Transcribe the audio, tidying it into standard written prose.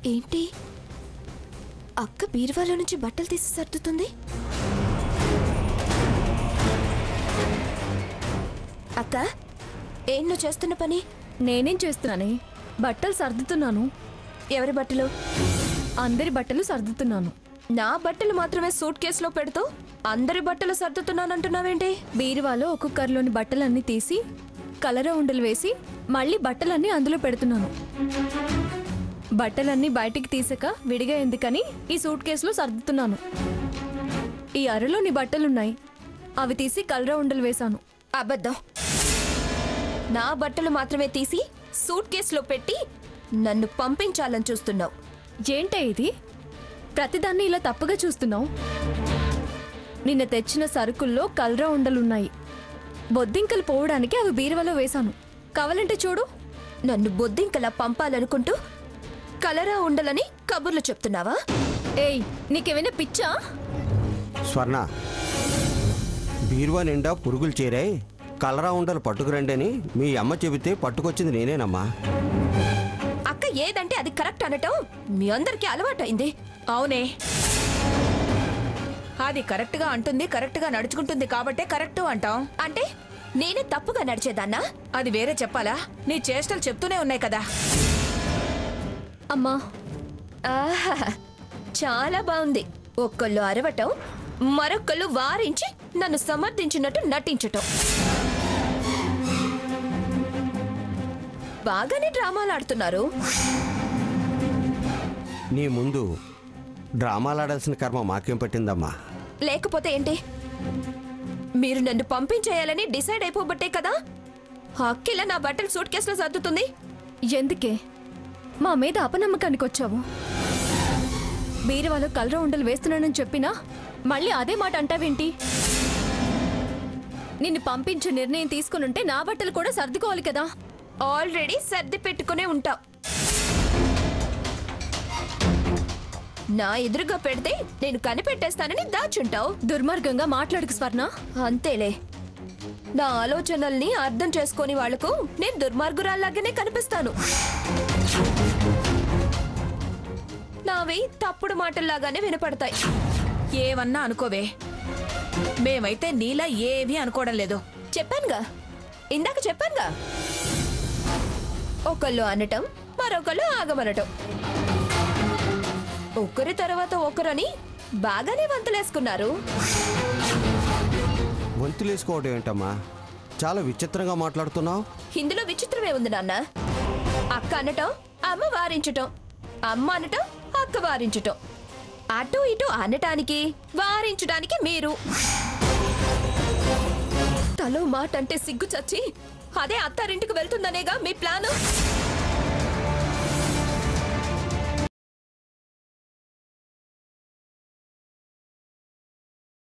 ఏంటి అక్క బీరువాలో నుంచి బట్టలు తీసి సర్దుతుంది? అక్క, ఏం నువ్వు చేస్తున్న పని? నేనేం చేస్తున్నానే, బట్టలు సర్దుతున్నాను. ఎవరి బట్టలు? అందరి బట్టలు సర్దుతున్నాను. నా బట్టలు మాత్రమే సూట్ కేసులో పెడుతూ అందరి బట్టలు సర్దుతున్నానంటున్నావేంటి? బీరువాలో ఒక్కొక్కరిలోని బట్టలన్నీ తీసి కలరా ఉండలు వేసి మళ్ళీ బట్టలన్నీ అందులో పెడుతున్నాను. బట్టలన్నీ బయటికి తీసాక విడిగా ఎందుకని ఈ సూట్ కేసులో సర్దుతున్నాను. ఈ అరలో నీ బట్టలున్నాయి, అవి తీసి కలరా ఉండలు వేశాను. అబద్ధం. నా బట్టలు మాత్రమే తీసి సూట్ కేసులో పెట్టి నన్ను పంపించాలని చూస్తున్నావు. ఏంటే ఇది? ప్రతిదాన్ని ఇలా తప్పుగా చూస్తున్నావు. నిన్న తెచ్చిన సరుకుల్లో కలరా ఉండలున్నాయి. బొద్దింకలు పోవడానికి అవి బీరువాలో వేశాను. కావాలంటే చూడు. నన్ను బొద్దింకలా పంపాలనుకుంటూ కలరా ఉండలని కబుర్లు చెప్తున్నావా? ఏయ్, నీకేమైనా పిచ్చా? స్వర్ణ, బీరువా నిండా పురుగులు చేరాయి, కలరా ఉండలు పట్టుకురండి అని మీ అమ్మ చెబితే పట్టుకొచ్చింది నేనేనమ్మా. అక్క ఏదంటే అది కరెక్ట్ అనటం మీ అందరికీ అలవాటైంది. అవునే, అది కరెక్ట్ గా అంటుంది, కరెక్ట్ గా నడుచుకుంటుంది కాబట్టే కరెక్ట్ అంటాం. అంటే నేనే తప్పుగా నడిచేదాన్నా? అది వేరే చెప్పాలా? నీ చేష్టలు చెప్తూనే ఉన్నాయి కదా. అమ్మా, ఆహా, చాలా బాగుంది. ఒక్కళ్ళు అరవటం, మరొక్కళ్ళు వారించి నన్ను సమర్థించినట్టు నటించటం. బాగానే డ్రామాలు ఆడుతున్నారు. నీ ముందు డ్రామాలాడాల్సిన కర్మ మాకేం పట్టిందమ్మా? లేకపోతే ఏంటి? మీరు నన్ను పంపించేయాలని డిసైడ్ అయిపోబట్టే కదా అక్కిలా నా బట్టలు సూట్ కేసులో సర్దుతుంది. ఎందుకే మా మీద అపనమ్మకానికి వచ్చావు? బీరువాలో కలరా ఉండలు వేస్తున్నానని చెప్పినా మళ్ళీ అదే మాట అంటావేంటి? నిన్ను పంపించే నిర్ణయం తీసుకునుంటే నా బట్టలు కూడా సర్దుకోవాలి కదా. ఆల్రెడీ సర్ది పెట్టుకునే ఉంటావు. నా ఎదురుగా పెడితే నేను కనిపెట్టేస్తానని దాచుంటావు. దుర్మార్గంగా మాట్లాడుకు స్వర్ణ. అంతేలే, నా ఆలోచనల్ని అర్థం చేసుకొని వాళ్లకు నేను దుర్మార్గురాల్లాగానే కనిపిస్తాను. నావి తప్పుడు మాటల్లాగానే వినపడతాయి. ఏమన్నా అనుకోవే, మేమైతే నీలా ఏమీ అనుకోవడం లేదు. చెప్పానుగా, ఇందాక చెప్పానుగా, ఒకళ్ళు అనటం మరొకళ్ళు ఆగమనటం. ఒకరి తర్వాత ఒకరని బాగానే వంతులేసుకున్నారు. వంతులేసుకోవడం ఏంటమ్మా? చాలా విచిత్రంగా మాట్లాడుతున్నావు. ఇందులో విచిత్రమే ఉంది నాన్న. అక్క అనటం అమ్మ వారించటం, అమ్మ అనటం అక్క వారించటం, అటు ఇటు అనటానికి వారించడానికి మీరు. తలో మాట అంటే సిగ్గు చచ్చి అదే అత్తారింటికి వెళ్తుందనేగా మీ ప్లాను.